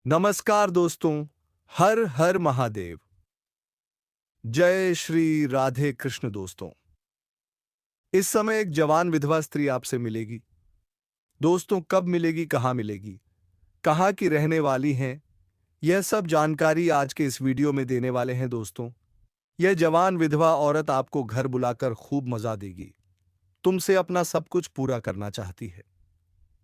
नमस्कार दोस्तों। हर हर महादेव। जय श्री राधे कृष्ण। दोस्तों, इस समय एक जवान विधवा स्त्री आपसे मिलेगी। दोस्तों, कब मिलेगी, कहाँ मिलेगी, कहाँ की रहने वाली हैं, यह सब जानकारी आज के इस वीडियो में देने वाले हैं। दोस्तों, यह जवान विधवा औरत आपको घर बुलाकर खूब मजा देगी। तुमसे अपना सब कुछ पूरा करना चाहती है।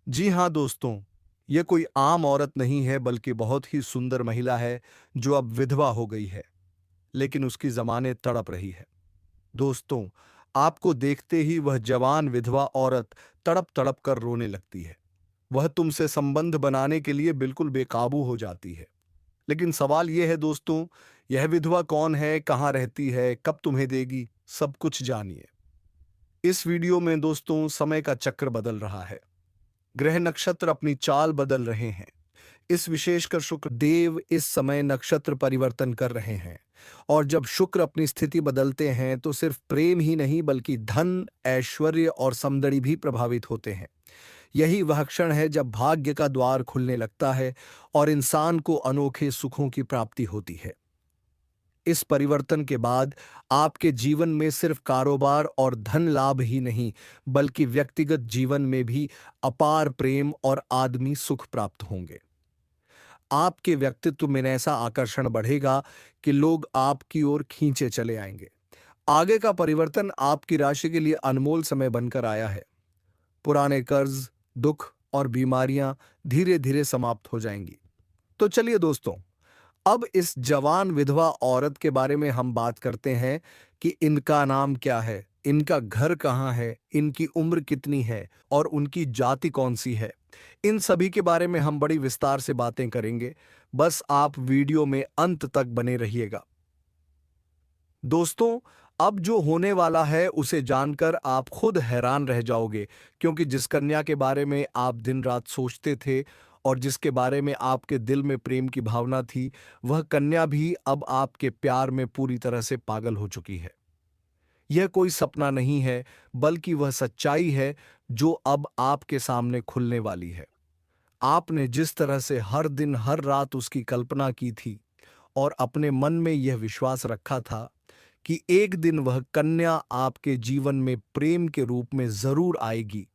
जी हाँ दोस्तों, यह कोई आम औरत नहीं है, बल्कि बहुत ही सुंदर महिला है जो अब विधवा हो गई है, लेकिन उसकी जमाने तड़प रही है। दोस्तों, आपको देखते ही वह जवान विधवा औरत तड़प तड़प कर रोने लगती है। वह तुमसे संबंध बनाने के लिए बिल्कुल बेकाबू हो जाती है। लेकिन सवाल यह है दोस्तों, यह विधवा कौन है, कहाँ रहती है, कब तुम्हें देगी, सब कुछ जानिए। इस वीडियो में दोस्तों, समय का चक्र बदल रहा है। ग्रह नक्षत्र अपनी चाल बदल रहे हैं। इस विशेषकर शुक्र देव इस समय नक्षत्र परिवर्तन कर रहे हैं। और जब शुक्र अपनी स्थिति बदलते हैं तो सिर्फ प्रेम ही नहीं बल्कि धन, ऐश्वर्य और समदड़ी भी प्रभावित होते हैं। यही वह क्षण है जब भाग्य का द्वार खुलने लगता है और इंसान को अनोखे सुखों की प्राप्ति होती है। इस परिवर्तन के बाद आपके जीवन में सिर्फ कारोबार और धन लाभ ही नहीं, बल्कि व्यक्तिगत जीवन में भी अपार प्रेम और आदमी सुख प्राप्त होंगे। आपके व्यक्तित्व में ऐसा आकर्षण बढ़ेगा कि लोग आपकी ओर खींचे चले आएंगे। आगे का परिवर्तन आपकी राशि के लिए अनमोल समय बनकर आया है। पुराने कर्ज, दुख और बीमारियां धीरे धीरे समाप्त हो जाएंगी। तो चलिए दोस्तों, अब इस जवान विधवा औरत के बारे में हम बात करते हैं कि इनका नाम क्या है, इनका घर कहाँ है, इनकी उम्र कितनी है और उनकी जाति कौन सी है। इन सभी के बारे में हम बड़ी विस्तार से बातें करेंगे। बस आप वीडियो में अंत तक बने रहिएगा। दोस्तों, अब जो होने वाला है उसे जानकर आप खुद हैरान रह जाओगे, क्योंकि जिस कन्या के बारे में आप दिन रात सोचते थे और जिसके बारे में आपके दिल में प्रेम की भावना थी, वह कन्या भी अब आपके प्यार में पूरी तरह से पागल हो चुकी है। यह कोई सपना नहीं है, बल्कि वह सच्चाई है जो अब आपके सामने खुलने वाली है। आपने जिस तरह से हर दिन हर रात उसकी कल्पना की थी और अपने मन में यह विश्वास रखा था कि एक दिन वह कन्या आपके जीवन में प्रेम के रूप में जरूर आएगी,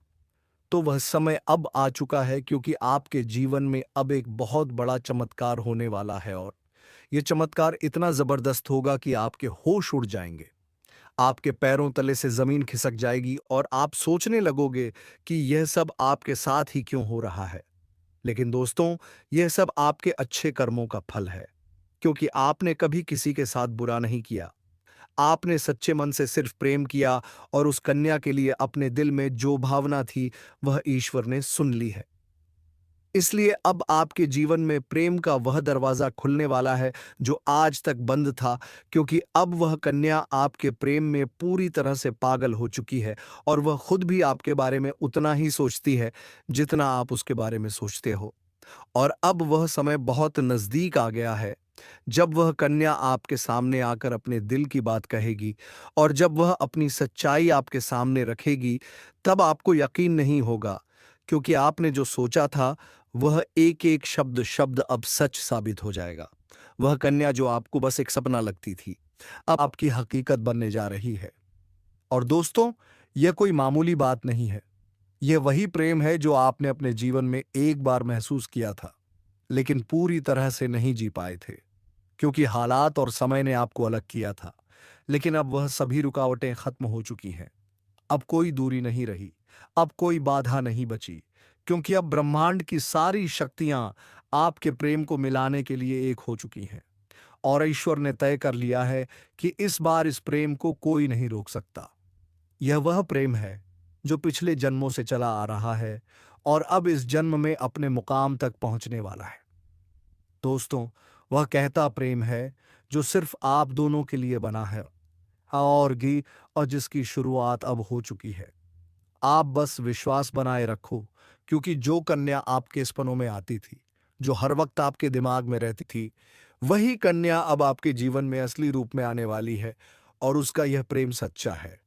तो वह समय अब आ चुका है, क्योंकि आपके जीवन में अब एक बहुत बड़ा चमत्कार होने वाला है। और यह चमत्कार इतना जबरदस्त होगा कि आपके होश उड़ जाएंगे। आपके पैरों तले से जमीन खिसक जाएगी और आप सोचने लगोगे कि यह सब आपके साथ ही क्यों हो रहा है। लेकिन दोस्तों, यह सब आपके अच्छे कर्मों का फल है, क्योंकि आपने कभी किसी के साथ बुरा नहीं किया। आपने सच्चे मन से सिर्फ प्रेम किया और उस कन्या के लिए अपने दिल में जो भावना थी वह ईश्वर ने सुन ली है। इसलिए अब आपके जीवन में प्रेम का वह दरवाजा खुलने वाला है जो आज तक बंद था, क्योंकि अब वह कन्या आपके प्रेम में पूरी तरह से पागल हो चुकी है और वह खुद भी आपके बारे में उतना ही सोचती है जितना आप उसके बारे में सोचते हो। और अब वह समय बहुत नजदीक आ गया है जब वह कन्या आपके सामने आकर अपने दिल की बात कहेगी। और जब वह अपनी सच्चाई आपके सामने रखेगी, तब आपको यकीन नहीं होगा, क्योंकि आपने जो सोचा था वह एक एक शब्द शब्द अब सच साबित हो जाएगा। वह कन्या जो आपको बस एक सपना लगती थी, अब आपकी हकीकत बनने जा रही है। और दोस्तों, यह कोई मामूली बात नहीं है। यह वही प्रेम है जो आपने अपने जीवन में एक बार महसूस किया था, लेकिन पूरी तरह से नहीं जी पाए थे, क्योंकि हालात और समय ने आपको अलग किया था। लेकिन अब वह सभी रुकावटें खत्म हो चुकी हैं। अब कोई दूरी नहीं रही, अब कोई बाधा नहीं बची, क्योंकि अब ब्रह्मांड की सारी शक्तियां आपके प्रेम को मिलाने के लिए एक हो चुकी हैं। और ईश्वर ने तय कर लिया है कि इस बार इस प्रेम को कोई नहीं रोक सकता। यह वह प्रेम है जो पिछले जन्मों से चला आ रहा है और अब इस जन्म में अपने मुकाम तक पहुंचने वाला है। दोस्तों, वह कहता प्रेम है जो सिर्फ आप दोनों के लिए बना है और जिसकी शुरुआत अब हो चुकी है। आप बस विश्वास बनाए रखो, क्योंकि जो कन्या आपके सपनों में आती थी, जो हर वक्त आपके दिमाग में रहती थी, वही कन्या अब आपके जीवन में असली रूप में आने वाली है। और उसका यह प्रेम सच्चा है,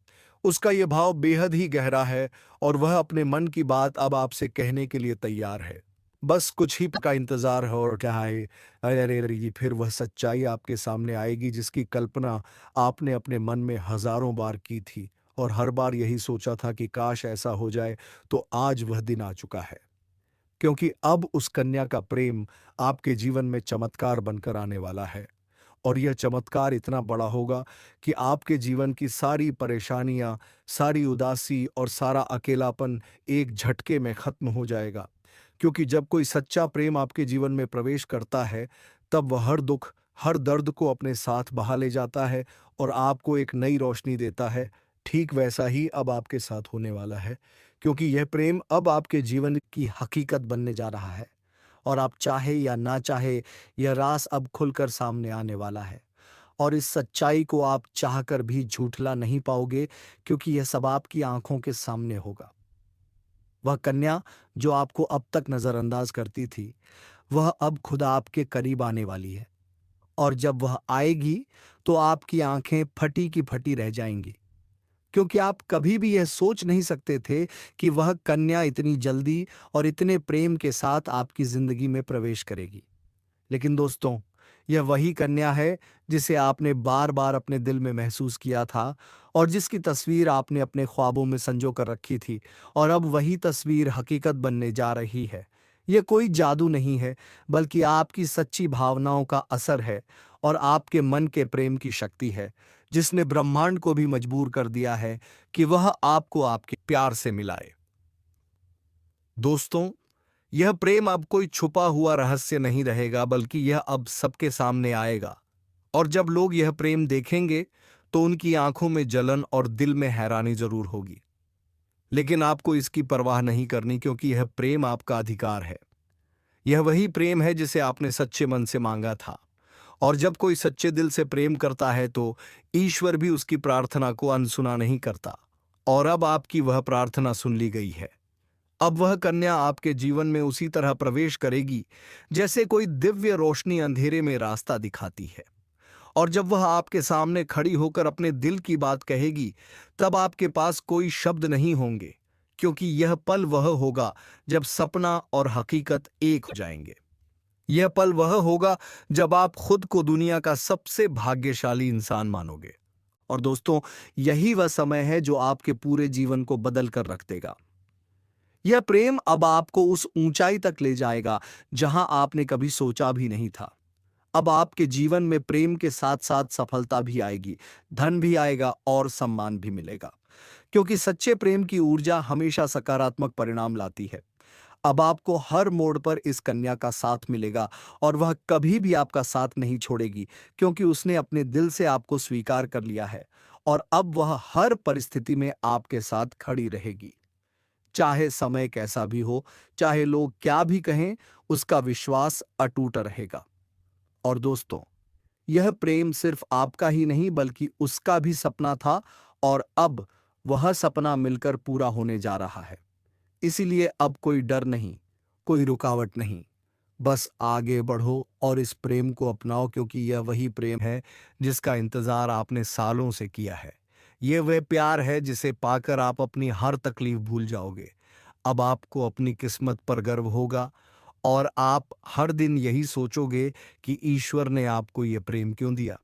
उसका यह भाव बेहद ही गहरा है और वह अपने मन की बात अब आपसे कहने के लिए तैयार है। बस कुछ ही का इंतजार है और क्या है। अरे अरे अरे, ये फिर वह सच्चाई आपके सामने आएगी जिसकी कल्पना आपने अपने मन में हजारों बार की थी और हर बार यही सोचा था कि काश ऐसा हो जाए। तो आज वह दिन आ चुका है, क्योंकि अब उस कन्या का प्रेम आपके जीवन में चमत्कार बनकर आने वाला है। और यह चमत्कार इतना बड़ा होगा कि आपके जीवन की सारी परेशानियां, सारी उदासी और सारा अकेलापन एक झटके में खत्म हो जाएगा। क्योंकि जब कोई सच्चा प्रेम आपके जीवन में प्रवेश करता है, तब वह हर दुख, हर दर्द को अपने साथ बहा ले जाता है और आपको एक नई रोशनी देता है। ठीक वैसा ही अब आपके साथ होने वाला है, क्योंकि यह प्रेम अब आपके जीवन की हकीकत बनने जा रहा है। और आप चाहे या ना चाहे, यह राज अब खुलकर सामने आने वाला है। और इस सच्चाई को आप चाहकर भी झूठला नहीं पाओगे, क्योंकि यह सब आपकी आंखों के सामने होगा। वह कन्या जो आपको अब तक नजरअंदाज करती थी, वह अब खुद आपके करीब आने वाली है। और जब वह आएगी, तो आपकी आंखें फटी की फटी रह जाएंगी, क्योंकि आप कभी भी यह सोच नहीं सकते थे कि वह कन्या इतनी जल्दी और इतने प्रेम के साथ आपकी जिंदगी में प्रवेश करेगी। लेकिन दोस्तों, यह वही कन्या है जिसे आपने बार बार अपने दिल में महसूस किया था और जिसकी तस्वीर आपने अपने ख्वाबों में संजो कर रखी थी। और अब वही तस्वीर हकीकत बनने जा रही है। यह कोई जादू नहीं है, बल्कि आपकी सच्ची भावनाओं का असर है और आपके मन के प्रेम की शक्ति है, जिसने ब्रह्मांड को भी मजबूर कर दिया है कि वह आपको आपके प्यार से मिलाए। दोस्तों, यह प्रेम अब कोई छुपा हुआ रहस्य नहीं रहेगा, बल्कि यह अब सबके सामने आएगा। और जब लोग यह प्रेम देखेंगे, तो उनकी आंखों में जलन और दिल में हैरानी जरूर होगी। लेकिन आपको इसकी परवाह नहीं करनी, क्योंकि यह प्रेम आपका अधिकार है। यह वही प्रेम है जिसे आपने सच्चे मन से मांगा था। और जब कोई सच्चे दिल से प्रेम करता है, तो ईश्वर भी उसकी प्रार्थना को अनसुना नहीं करता। और अब आपकी वह प्रार्थना सुन ली गई है। अब वह कन्या आपके जीवन में उसी तरह प्रवेश करेगी जैसे कोई दिव्य रोशनी अंधेरे में रास्ता दिखाती है। और जब वह आपके सामने खड़ी होकर अपने दिल की बात कहेगी, तब आपके पास कोई शब्द नहीं होंगे, क्योंकि यह पल वह होगा जब सपना और हकीकत एक हो जाएंगे। यह पल वह होगा जब आप खुद को दुनिया का सबसे भाग्यशाली इंसान मानोगे। और दोस्तों, यही वह समय है जो आपके पूरे जीवन को बदल कर रख देगा। यह प्रेम अब आपको उस ऊंचाई तक ले जाएगा जहां आपने कभी सोचा भी नहीं था। अब आपके जीवन में प्रेम के साथ साथ सफलता भी आएगी, धन भी आएगा और सम्मान भी मिलेगा, क्योंकि सच्चे प्रेम की ऊर्जा हमेशा सकारात्मक परिणाम लाती है। अब आपको हर मोड़ पर इस कन्या का साथ मिलेगा और वह कभी भी आपका साथ नहीं छोड़ेगी, क्योंकि उसने अपने दिल से आपको स्वीकार कर लिया है। और अब वह हर परिस्थिति में आपके साथ खड़ी रहेगी। चाहे समय कैसा भी हो, चाहे लोग क्या भी कहें, उसका विश्वास अटूट रहेगा। और दोस्तों, यह प्रेम सिर्फ आपका ही नहीं, बल्कि उसका भी सपना था। और अब वह सपना मिलकर पूरा होने जा रहा है। इसीलिए अब कोई डर नहीं, कोई रुकावट नहीं। बस आगे बढ़ो और इस प्रेम को अपनाओ, क्योंकि यह वही प्रेम है जिसका इंतजार आपने सालों से किया है। यह वह प्यार है जिसे पाकर आप अपनी हर तकलीफ भूल जाओगे। अब आपको अपनी किस्मत पर गर्व होगा और आप हर दिन यही सोचोगे कि ईश्वर ने आपको यह प्रेम क्यों दिया।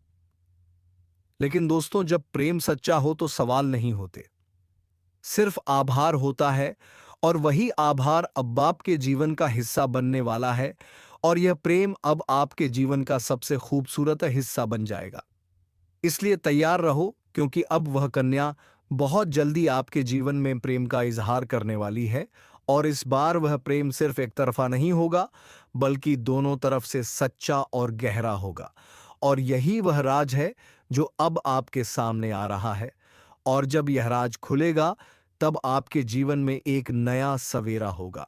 लेकिन दोस्तों, जब प्रेम सच्चा हो तो सवाल नहीं होते, सिर्फ आभार होता है। और वही आभार अब आपके जीवन का हिस्सा बनने वाला है। और यह प्रेम अब आपके जीवन का सबसे खूबसूरत हिस्सा बन जाएगा। इसलिए तैयार रहो, क्योंकि अब वह कन्या बहुत जल्दी आपके जीवन में प्रेम का इजहार करने वाली है। और इस बार वह प्रेम सिर्फ एक तरफा नहीं होगा, बल्कि दोनों तरफ से सच्चा और गहरा होगा। और यही वह राज है जो अब आपके सामने आ रहा है। और जब यह राज खुलेगा, तब आपके जीवन में एक नया सवेरा होगा,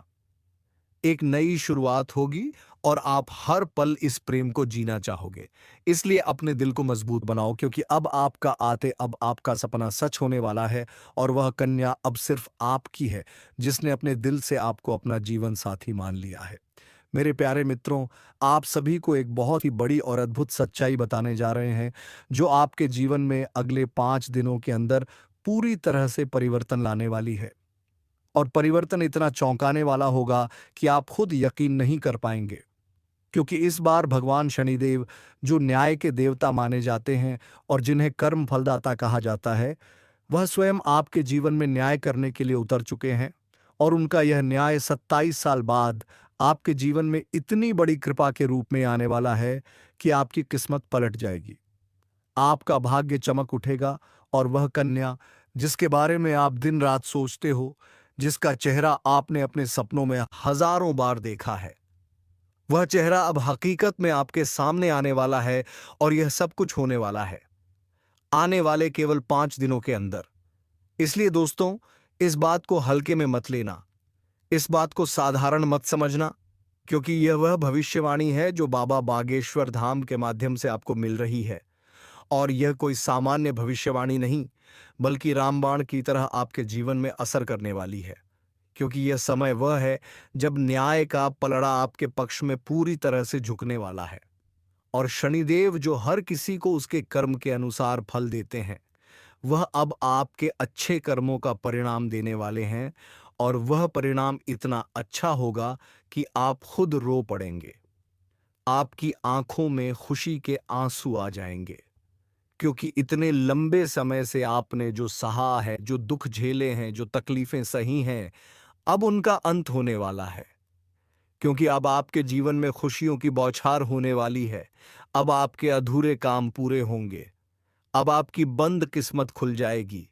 एक नई शुरुआत होगी और आप हर पल इस प्रेम को जीना चाहोगे। इसलिए अपने दिल को मजबूत बनाओ, क्योंकि अब आपका सपना सच होने वाला है। और वह कन्या अब सिर्फ आपकी है, जिसने अपने दिल से आपको अपना जीवन साथी मान लिया है। मेरे प्यारे मित्रों, आप सभी को एक बहुत ही बड़ी और अद्भुत सच्चाई बताने जा रहे हैं, जो आपके जीवन में अगले 5 दिनों के अंदर पूरी तरह से परिवर्तन लाने वाली है। और परिवर्तन इतना चौंकाने वाला होगा कि आप खुद यकीन नहीं कर पाएंगे। क्योंकि इस बार भगवान शनिदेव, जो न्याय के देवता माने जाते हैं और जिन्हें कर्म फलदाता कहा जाता है, वह स्वयं आपके जीवन में न्याय करने के लिए उतर चुके हैं। और उनका यह न्याय 27 साल बाद आपके जीवन में इतनी बड़ी कृपा के रूप में आने वाला है कि आपकी किस्मत पलट जाएगी। आपका भाग्य चमक उठेगा और वह कन्या जिसके बारे में आप दिन रात सोचते हो, जिसका चेहरा आपने अपने सपनों में हजारों बार देखा है, वह चेहरा अब हकीकत में आपके सामने आने वाला है। और यह सब कुछ होने वाला है आने वाले केवल 5 दिनों के अंदर। इसलिए दोस्तों, इस बात को हल्के में मत लेना, इस बात को साधारण मत समझना, क्योंकि यह वह भविष्यवाणी है जो बाबा बागेश्वर धाम के माध्यम से आपको मिल रही है। और यह कोई सामान्य भविष्यवाणी नहीं, बल्कि रामबाण की तरह आपके जीवन में असर करने वाली है। क्योंकि यह समय वह है जब न्याय का पलड़ा आपके पक्ष में पूरी तरह से झुकने वाला है। और शनिदेव, जो हर किसी को उसके कर्म के अनुसार फल देते हैं, वह अब आपके अच्छे कर्मों का परिणाम देने वाले हैं। और वह परिणाम इतना अच्छा होगा कि आप खुद रो पड़ेंगे। आपकी आंखों में खुशी के आंसू आ जाएंगे, क्योंकि इतने लंबे समय से आपने जो सहा है, जो दुख झेले हैं, जो तकलीफें सही हैं, अब उनका अंत होने वाला है। क्योंकि अब आपके जीवन में खुशियों की बौछार होने वाली है। अब आपके अधूरे काम पूरे होंगे। अब आपकी बंद किस्मत खुल जाएगी।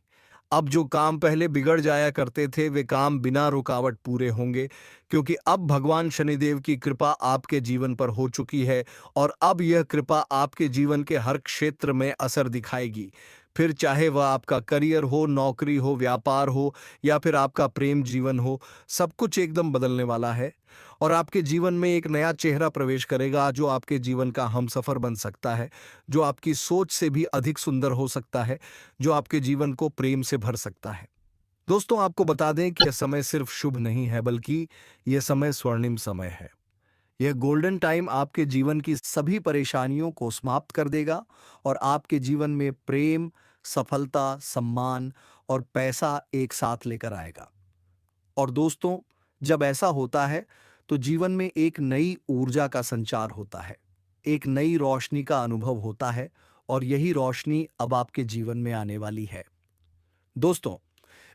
अब जो काम पहले बिगड़ जाया करते थे, वे काम बिना रुकावट पूरे होंगे। क्योंकि अब भगवान शनिदेव की कृपा आपके जीवन पर हो चुकी है। और अब यह कृपा आपके जीवन के हर क्षेत्र में असर दिखाएगी। फिर चाहे वह आपका करियर हो, नौकरी हो, व्यापार हो, या फिर आपका प्रेम जीवन हो, सब कुछ एकदम बदलने वाला है। और आपके जीवन में एक नया चेहरा प्रवेश करेगा, जो आपके जीवन का हमसफर बन सकता है, जो आपकी सोच से भी अधिक सुंदर हो सकता है, जो आपके जीवन को प्रेम से भर सकता है। दोस्तों, आपको बता दें कि यह समय सिर्फ शुभ नहीं है, बल्कि यह समय स्वर्णिम समय है। यह गोल्डन टाइम आपके जीवन की सभी परेशानियों को समाप्त कर देगा और आपके जीवन में प्रेम, सफलता, सम्मान और पैसा एक साथ लेकर आएगा। और दोस्तों, जब ऐसा होता है तो जीवन में एक नई ऊर्जा का संचार होता है, एक नई रोशनी का अनुभव होता है। और यही रोशनी अब आपके जीवन में आने वाली है। दोस्तों,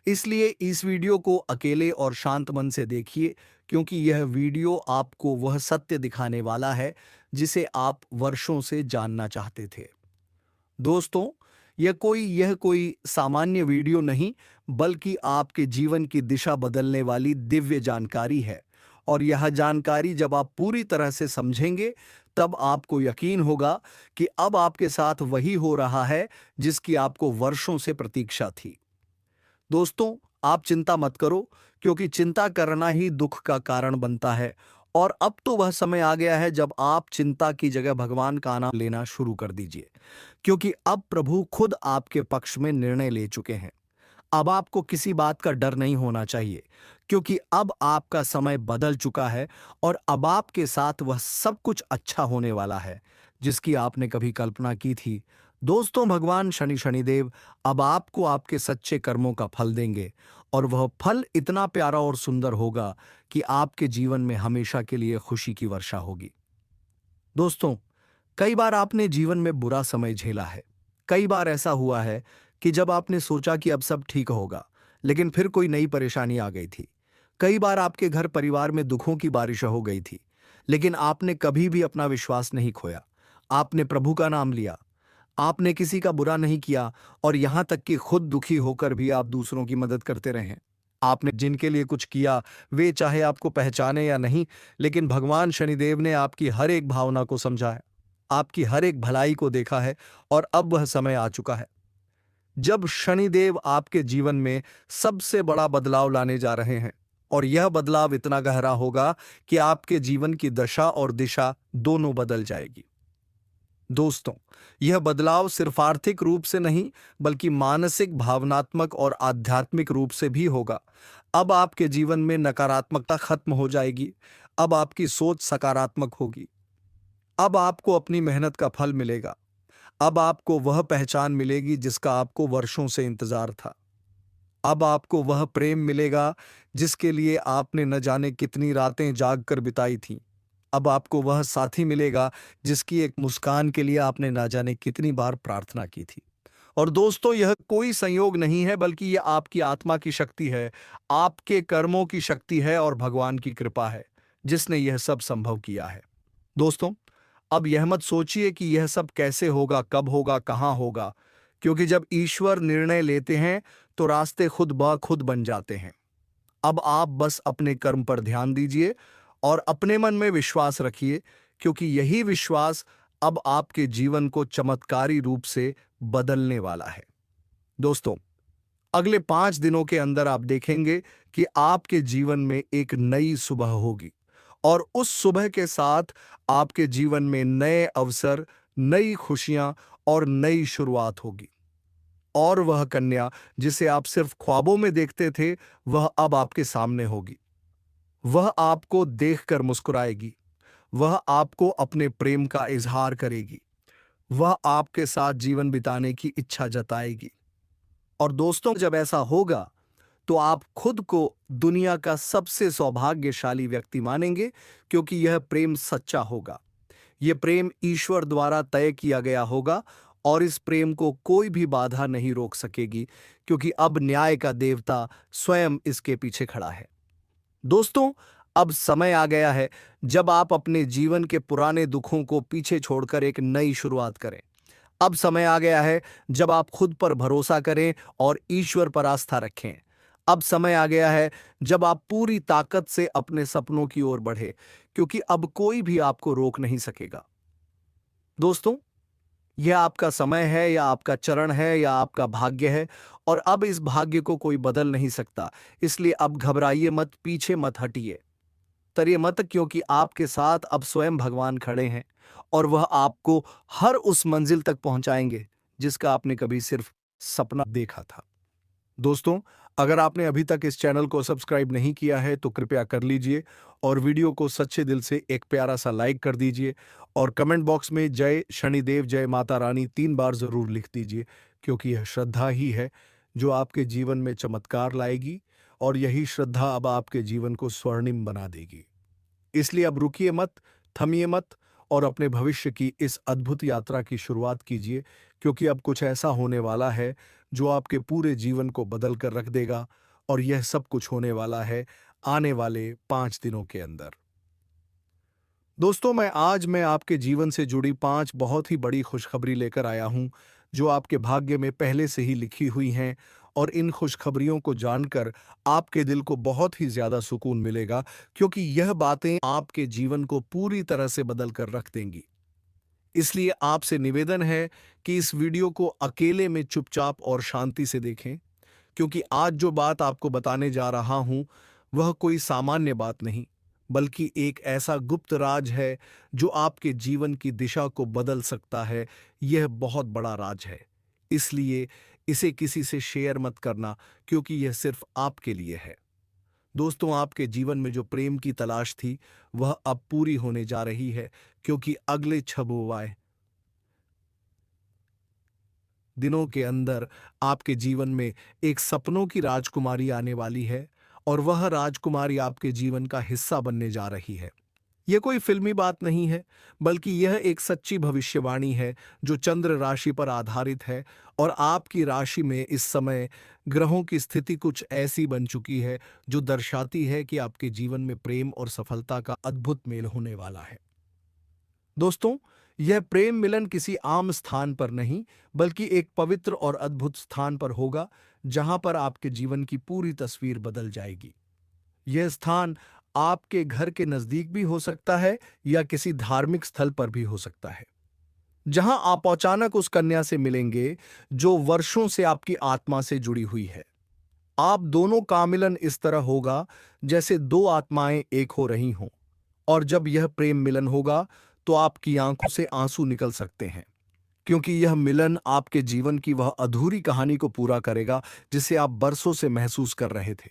इसलिए इस वीडियो को अकेले और शांत मन से देखिए, क्योंकि यह वीडियो आपको वह सत्य दिखाने वाला है जिसे आप वर्षों से जानना चाहते थे। दोस्तों, यह कोई सामान्य वीडियो नहीं, बल्कि आपके जीवन की दिशा बदलने वाली दिव्य जानकारी है। और यह जानकारी जब आप पूरी तरह से समझेंगे, तब आपको यकीन होगा कि अब आपके साथ वही हो रहा है जिसकी आपको वर्षों से प्रतीक्षा थी। दोस्तों, आप चिंता मत करो, क्योंकि चिंता करना ही दुख का कारण बनता है। और अब तो वह समय आ गया है जब आप चिंता की जगह भगवान का नाम लेना शुरू कर दीजिए, क्योंकि अब प्रभु खुद आपके पक्ष में निर्णय ले चुके हैं। अब आपको किसी बात का डर नहीं होना चाहिए, क्योंकि अब आपका समय बदल चुका है और अब आपके साथ वह सब कुछ अच्छा होने वाला है जिसकी आपने कभी कल्पना की थी। दोस्तों, भगवान शनिदेव अब आपको आपके सच्चे कर्मों का फल देंगे, और वह फल इतना प्यारा और सुंदर होगा कि आपके जीवन में हमेशा के लिए खुशी की वर्षा होगी। दोस्तों, कई बार आपने जीवन में बुरा समय झेला है। कई बार ऐसा हुआ है कि जब आपने सोचा कि अब सब ठीक होगा, लेकिन फिर कोई नई परेशानी आ गई थी। कई बार आपके घर परिवार में दुखों की बारिश हो गई थी, लेकिन आपने कभी भी अपना विश्वास नहीं खोया। आपने प्रभु का नाम लिया, आपने किसी का बुरा नहीं किया, और यहां तक कि खुद दुखी होकर भी आप दूसरों की मदद करते रहे। आपने जिनके लिए कुछ किया, वे चाहे आपको पहचाने या नहीं, लेकिन भगवान शनिदेव ने आपकी हर एक भावना को समझा है, आपकी हर एक भलाई को देखा है। और अब वह समय आ चुका है जब शनिदेव आपके जीवन में सबसे बड़ा बदलाव लाने जा रहे हैं। और यह बदलाव इतना गहरा होगा कि आपके जीवन की दशा और दिशा दोनों बदल जाएगी। दोस्तों, यह बदलाव सिर्फ आर्थिक रूप से नहीं, बल्कि मानसिक, भावनात्मक और आध्यात्मिक रूप से भी होगा। अब आपके जीवन में नकारात्मकता खत्म हो जाएगी। अब आपकी सोच सकारात्मक होगी। अब आपको अपनी मेहनत का फल मिलेगा। अब आपको वह पहचान मिलेगी जिसका आपको वर्षों से इंतजार था। अब आपको वह प्रेम मिलेगा जिसके लिए आपने न जाने कितनी रातें जाग कर बिताई थीं। अब आपको वह साथी मिलेगा जिसकी एक मुस्कान के लिए आपने न जाने कितनी बार प्रार्थना की थी। और दोस्तों, यह कोई संयोग नहीं है, बल्कि यह आपकी आत्मा की शक्ति है, आपके कर्मों की शक्ति है और भगवान की कृपा है, जिसने यह सब संभव किया है। दोस्तों, अब यह मत सोचिए कि यह सब कैसे होगा, कब होगा, कहाँ होगा, क्योंकि जब ईश्वर निर्णय लेते हैं तो रास्ते खुद ब खुद बन जाते हैं। अब आप बस अपने कर्म पर ध्यान दीजिए और अपने मन में विश्वास रखिए, क्योंकि यही विश्वास अब आपके जीवन को चमत्कारी रूप से बदलने वाला है। दोस्तों, अगले 5 दिनों के अंदर आप देखेंगे कि आपके जीवन में एक नई सुबह होगी और उस सुबह के साथ आपके जीवन में नए अवसर, नई खुशियां और नई शुरुआत होगी। और वह कन्या जिसे आप सिर्फ ख्वाबों में देखते थे, वह अब आपके सामने होगी। वह आपको देखकर मुस्कुराएगी, वह आपको अपने प्रेम का इजहार करेगी, वह आपके साथ जीवन बिताने की इच्छा जताएगी। और दोस्तों, जब ऐसा होगा तो आप खुद को दुनिया का सबसे सौभाग्यशाली व्यक्ति मानेंगे, क्योंकि यह प्रेम सच्चा होगा। यह प्रेम ईश्वर द्वारा तय किया गया होगा और इस प्रेम को कोई भी बाधा नहीं रोक सकेगी, क्योंकि अब न्याय का देवता स्वयं इसके पीछे खड़ा है। दोस्तों, अब समय आ गया है जब आप अपने जीवन के पुराने दुखों को पीछे छोड़कर एक नई शुरुआत करें। अब समय आ गया है जब आप खुद पर भरोसा करें और ईश्वर पर आस्था रखें। अब समय आ गया है जब आप पूरी ताकत से अपने सपनों की ओर बढ़े, क्योंकि अब कोई भी आपको रोक नहीं सकेगा। दोस्तों, यह आपका समय है या आपका चरण है या आपका भाग्य है, और अब इस भाग्य को कोई बदल नहीं सकता। इसलिए अब घबराइए मत, पीछे मत हटिए, तरिए मत, क्योंकि आपके साथ अब स्वयं भगवान खड़े हैं और वह आपको हर उस मंजिल तक पहुंचाएंगे जिसका आपने कभी सिर्फ सपना देखा था। दोस्तों, अगर आपने अभी तक इस चैनल को सब्सक्राइब नहीं किया है तो कृपया कर लीजिए और वीडियो को सच्चे दिल से एक प्यारा सा लाइक कर दीजिए और कमेंट बॉक्स में जय शनिदेव, जय माता रानी 3 बार जरूर लिख दीजिए, क्योंकि यह श्रद्धा ही है जो आपके जीवन में चमत्कार लाएगी और यही श्रद्धा अब आपके जीवन को स्वर्णिम बना देगी। इसलिए अब रुकिए मत, थमिए मत और अपने भविष्य की इस अद्भुत यात्रा की शुरुआत कीजिए, क्योंकि अब कुछ ऐसा होने वाला है जो आपके पूरे जीवन को बदल कर रख देगा, और यह सब कुछ होने वाला है आने वाले 5 दिनों के अंदर। दोस्तों, मैं आपके जीवन से जुड़ी 5 बहुत ही बड़ी खुशखबरी लेकर आया हूं, जो आपके भाग्य में पहले से ही लिखी हुई हैं, और इन खुशखबरियों को जानकर आपके दिल को बहुत ही ज्यादा सुकून मिलेगा, क्योंकि यह बातें आपके जीवन को पूरी तरह से बदल कर रख देंगी। इसलिए आपसे निवेदन है कि इस वीडियो को अकेले में चुपचाप और शांति से देखें, क्योंकि आज जो बात आपको बताने जा रहा हूं वह कोई सामान्य बात नहीं, बल्कि एक ऐसा गुप्त राज है जो आपके जीवन की दिशा को बदल सकता है। यह बहुत बड़ा राज है, इसलिए इसे किसी से शेयर मत करना, क्योंकि यह सिर्फ आपके लिए है। दोस्तों, आपके जीवन में जो प्रेम की तलाश थी वह अब पूरी होने जा रही है, क्योंकि अगले 6 दिनों के अंदर आपके जीवन में एक सपनों की राजकुमारी आने वाली है, और वह राजकुमारी आपके जीवन का हिस्सा बनने जा रही है। यह कोई फिल्मी बात नहीं है, बल्कि यह एक सच्ची भविष्यवाणी है जो चंद्र राशि पर आधारित है, और आपकी राशि में इस समय ग्रहों की स्थिति कुछ ऐसी बन चुकी है जो दर्शाती है कि आपके जीवन में प्रेम और सफलता का अद्भुत मेल होने वाला है। दोस्तों, यह प्रेम मिलन किसी आम स्थान पर नहीं, बल्कि एक पवित्र और अद्भुत स्थान पर होगा, जहां पर आपके जीवन की पूरी तस्वीर बदल जाएगी। यह स्थान आपके घर के नजदीक भी हो सकता है या किसी धार्मिक स्थल पर भी हो सकता है, जहां आप अचानक उस कन्या से मिलेंगे जो वर्षों से आपकी आत्मा से जुड़ी हुई है। आप दोनों का मिलन इस तरह होगा जैसे दो आत्माएं एक हो रही हों, और जब यह प्रेम मिलन होगा तो आपकी आंखों से आंसू निकल सकते हैं, क्योंकि यह मिलन आपके जीवन की वह अधूरी कहानी को पूरा करेगा जिसे आप बरसों से महसूस कर रहे थे।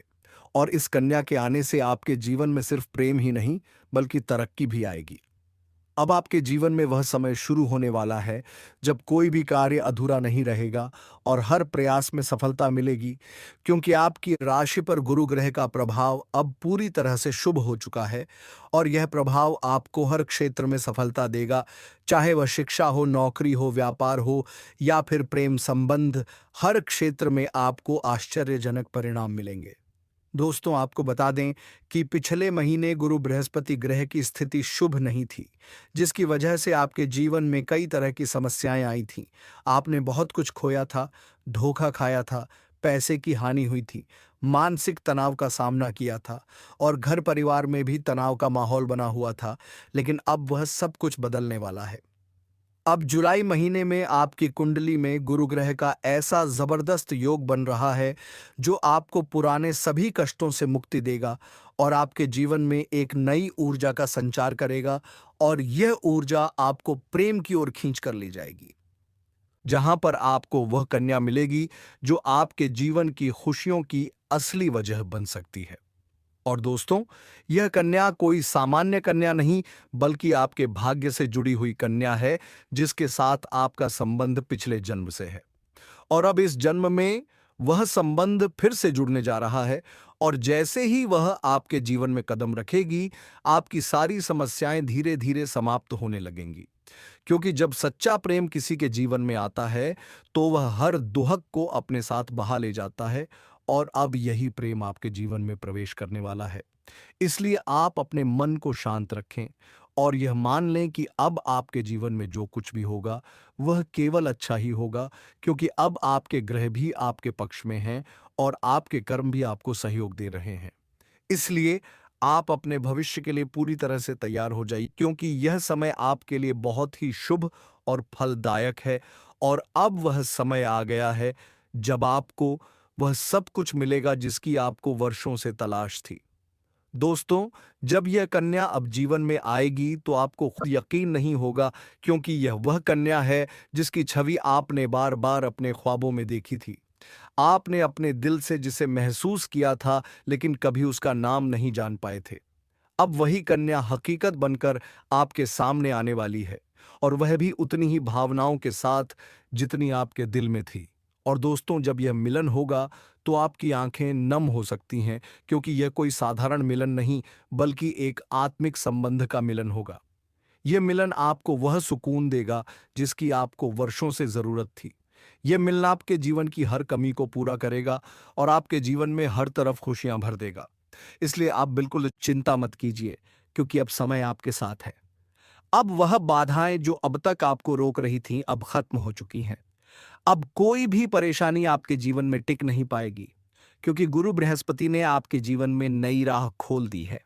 और इस कन्या के आने से आपके जीवन में सिर्फ प्रेम ही नहीं, बल्कि तरक्की भी आएगी। अब आपके जीवन में वह समय शुरू होने वाला है जब कोई भी कार्य अधूरा नहीं रहेगा और हर प्रयास में सफलता मिलेगी, क्योंकि आपकी राशि पर गुरु ग्रह का प्रभाव अब पूरी तरह से शुभ हो चुका है और यह प्रभाव आपको हर क्षेत्र में सफलता देगा, चाहे वह शिक्षा हो, नौकरी हो, व्यापार हो या फिर प्रेम संबंध। हर क्षेत्र में आपको आश्चर्यजनक परिणाम मिलेंगे। दोस्तों, आपको बता दें कि पिछले महीने गुरु बृहस्पति ग्रह की स्थिति शुभ नहीं थी, जिसकी वजह से आपके जीवन में कई तरह की समस्याएं आई थीं। आपने बहुत कुछ खोया था, धोखा खाया था, पैसे की हानि हुई थी, मानसिक तनाव का सामना किया था और घर परिवार में भी तनाव का माहौल बना हुआ था। लेकिन अब वह सब कुछ बदलने वाला है। अब जुलाई महीने में आपकी कुंडली में गुरु ग्रह का ऐसा जबरदस्त योग बन रहा है जो आपको पुराने सभी कष्टों से मुक्ति देगा और आपके जीवन में एक नई ऊर्जा का संचार करेगा और यह ऊर्जा आपको प्रेम की ओर खींच कर ले जाएगी, जहां पर आपको वह कन्या मिलेगी जो आपके जीवन की खुशियों की असली वजह बन सकती है। और दोस्तों, यह कन्या कोई सामान्य कन्या नहीं, बल्कि आपके भाग्य से जुड़ी हुई कन्या है, जिसके साथ आपका संबंध पिछले जन्म से है और अब इस जन्म में वह संबंध फिर से जुड़ने जा रहा है। और जैसे ही वह आपके जीवन में कदम रखेगी, आपकी सारी समस्याएं धीरे धीरे समाप्त होने लगेंगी, क्योंकि जब सच्चा प्रेम किसी के जीवन में आता है तो वह हर दुहक को अपने साथ बहा ले जाता है और अब यही प्रेम आपके जीवन में प्रवेश करने वाला है। इसलिए आप अपने मन को शांत रखें और यह मान लें कि अब आपके जीवन में जो कुछ भी होगा वह केवल अच्छा ही होगा, क्योंकि अब आपके ग्रह भी आपके पक्ष में हैं और आपके कर्म भी आपको सहयोग दे रहे हैं। इसलिए आप अपने भविष्य के लिए पूरी तरह से तैयार हो जाइए, क्योंकि यह समय आपके लिए बहुत ही शुभ और फलदायक है और अब वह समय आ गया है जब आपको वह सब कुछ मिलेगा जिसकी आपको वर्षों से तलाश थी। दोस्तों, जब यह कन्या अब जीवन में आएगी तो आपको खुद यकीन नहीं होगा, क्योंकि यह वह कन्या है जिसकी छवि आपने बार बार अपने ख्वाबों में देखी थी। आपने अपने दिल से जिसे महसूस किया था, लेकिन कभी उसका नाम नहीं जान पाए थे। अब वही कन्या हकीकत बनकर आपके सामने आने वाली है और वह भी उतनी ही भावनाओं के साथ जितनी आपके दिल में थी। और दोस्तों, जब यह मिलन होगा तो आपकी आंखें नम हो सकती हैं, क्योंकि यह कोई साधारण मिलन नहीं, बल्कि एक आत्मिक संबंध का मिलन होगा। यह मिलन आपको वह सुकून देगा जिसकी आपको वर्षों से जरूरत थी। यह मिलन आपके जीवन की हर कमी को पूरा करेगा और आपके जीवन में हर तरफ खुशियां भर देगा। इसलिए आप बिल्कुल चिंता मत कीजिए, क्योंकि अब समय आपके साथ है। अब वह बाधाएं जो अब तक आपको रोक रही थीं, अब खत्म हो चुकी हैं। अब कोई भी परेशानी आपके जीवन में टिक नहीं पाएगी, क्योंकि गुरु बृहस्पति ने आपके जीवन में नई राह खोल दी है।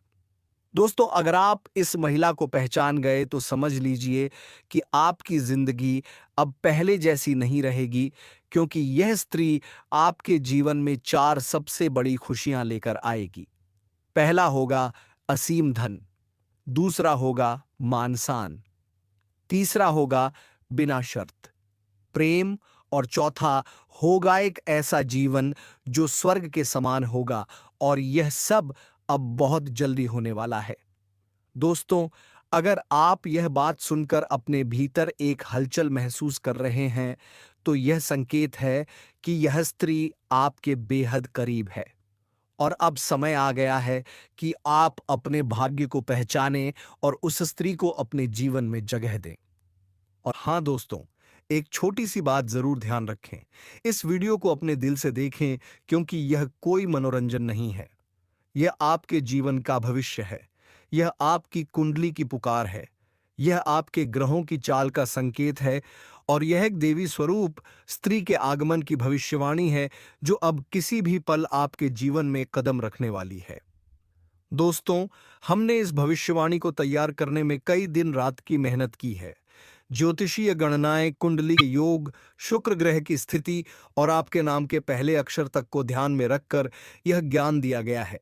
दोस्तों, अगर आप इस महिला को पहचान गए तो समझ लीजिए कि आपकी जिंदगी अब पहले जैसी नहीं रहेगी, क्योंकि यह स्त्री आपके जीवन में 4 सबसे बड़ी खुशियां लेकर आएगी। पहला होगा असीम धन, दूसरा होगा मान-सान, तीसरा होगा बिना शर्त प्रेम और चौथा होगा एक ऐसा जीवन जो स्वर्ग के समान होगा। और यह सब अब बहुत जल्दी होने वाला है। दोस्तों, अगर आप यह बात सुनकर अपने भीतर एक हलचल महसूस कर रहे हैं, तो यह संकेत है कि यह स्त्री आपके बेहद करीब है और अब समय आ गया है कि आप अपने भाग्य को पहचानें और उस स्त्री को अपने जीवन में जगह दें। और हाँ दोस्तों, एक छोटी सी बात जरूर ध्यान रखें, इस वीडियो को अपने दिल से देखें, क्योंकि यह कोई मनोरंजन नहीं है। यह आपके जीवन का भविष्य है, यह आपकी कुंडली की पुकार है, यह आपके ग्रहों की चाल का संकेत है और यह एक देवी स्वरूप स्त्री के आगमन की भविष्यवाणी है जो अब किसी भी पल आपके जीवन में कदम रखने वाली है। दोस्तों, हमने इस भविष्यवाणी को तैयार करने में कई दिन रात की मेहनत की है। ज्योतिषीय गणनाएं, कुंडली के योग, शुक्र ग्रह की स्थिति और आपके नाम के पहले अक्षर तक को ध्यान में रखकर यह ज्ञान दिया गया है,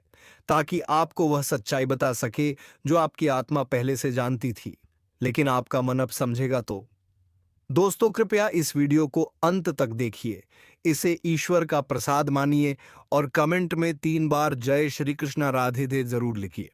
ताकि आपको वह सच्चाई बता सके जो आपकी आत्मा पहले से जानती थी, लेकिन आपका मन अब समझेगा तो। दोस्तों कृपया इस वीडियो को अंत तक देखिए, इसे ईश्वर का प्रसाद मानिए और कमेंट में 3 बार जय श्री कृष्णा राधे दे जरूर लिखिए,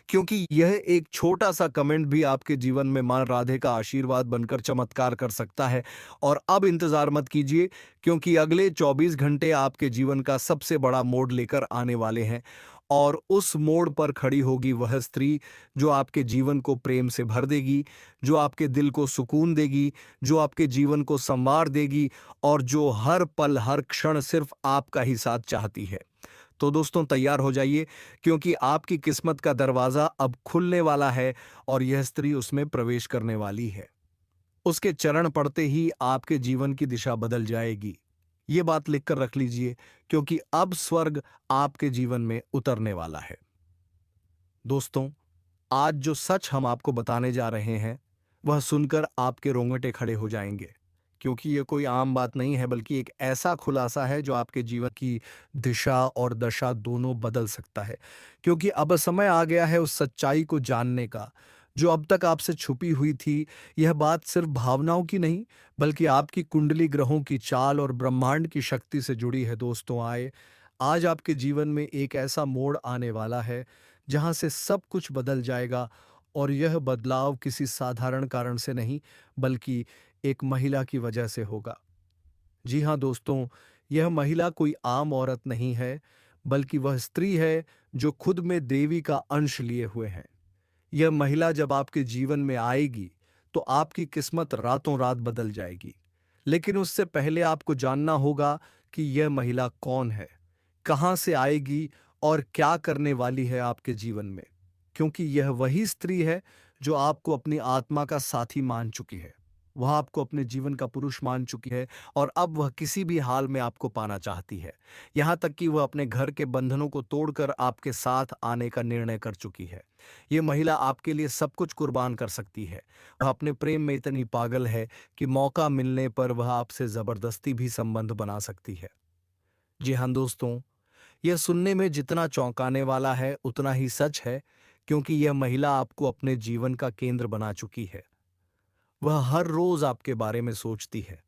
क्योंकि यह एक छोटा सा कमेंट भी आपके जीवन में मां राधे का आशीर्वाद बनकर चमत्कार कर सकता है। और अब इंतजार मत कीजिए, क्योंकि अगले 24 घंटे आपके जीवन का सबसे बड़ा मोड़ लेकर आने वाले हैं। और उस मोड़ पर खड़ी होगी वह स्त्री जो आपके जीवन को प्रेम से भर देगी, जो आपके दिल को सुकून देगी, जो आपके जीवन को संवार देगी और जो हर पल हर क्षण सिर्फ आपका ही साथ चाहती है। तो दोस्तों तैयार हो जाइए, क्योंकि आपकी किस्मत का दरवाजा अब खुलने वाला है और यह स्त्री उसमें प्रवेश करने वाली है। उसके चरण पड़ते ही आपके जीवन की दिशा बदल जाएगी। ये बात लिखकर रख लीजिए, क्योंकि अब स्वर्ग आपके जीवन में उतरने वाला है। दोस्तों, आज जो सच हम आपको बताने जा रहे हैं, वह सुनकर आपके रोंगटे खड़े हो जाएंगे, क्योंकि यह कोई आम बात नहीं है, बल्कि एक ऐसा खुलासा है जो आपके जीवन की दिशा और दशा दोनों बदल सकता है। क्योंकि अब समय आ गया है उस सच्चाई को जानने का, जो अब तक आपसे छुपी हुई थी। यह बात सिर्फ भावनाओं की नहीं, बल्कि आपकी कुंडली, ग्रहों की चाल और ब्रह्मांड की शक्ति से जुड़ी है। दोस्तों आज आपके जीवन में एक ऐसा मोड़ आने वाला है जहां से सब कुछ बदल जाएगा। और यह बदलाव किसी साधारण कारण से नहीं, बल्कि एक महिला की वजह से होगा। जी हाँ दोस्तों, यह महिला कोई आम औरत नहीं है, बल्कि वह स्त्री है जो खुद में देवी का अंश लिए हुए है। यह महिला जब आपके जीवन में आएगी तो आपकी किस्मत रातों रात बदल जाएगी। लेकिन उससे पहले आपको जानना होगा कि यह महिला कौन है, कहां से आएगी और क्या करने वाली है आपके जीवन में। क्योंकि यह वही स्त्री है जो आपको अपनी आत्मा का साथी मान चुकी है, वह आपको अपने जीवन का पुरुष मान चुकी है और अब वह किसी भी हाल में आपको पाना चाहती है। यहाँ तक कि वह अपने घर के बंधनों को तोड़कर आपके साथ आने का निर्णय कर चुकी है। ये महिला आपके लिए सब कुछ कुर्बान कर सकती है। वह अपने प्रेम में इतनी पागल है कि मौका मिलने पर वह आपसे जबरदस्ती भी संबंध बना सकती है। जी हाँ दोस्तों, यह सुनने में जितना चौंकाने वाला है उतना ही सच है, क्योंकि यह महिला आपको अपने जीवन का केंद्र बना चुकी है। वह हर रोज आपके बारे में सोचती है,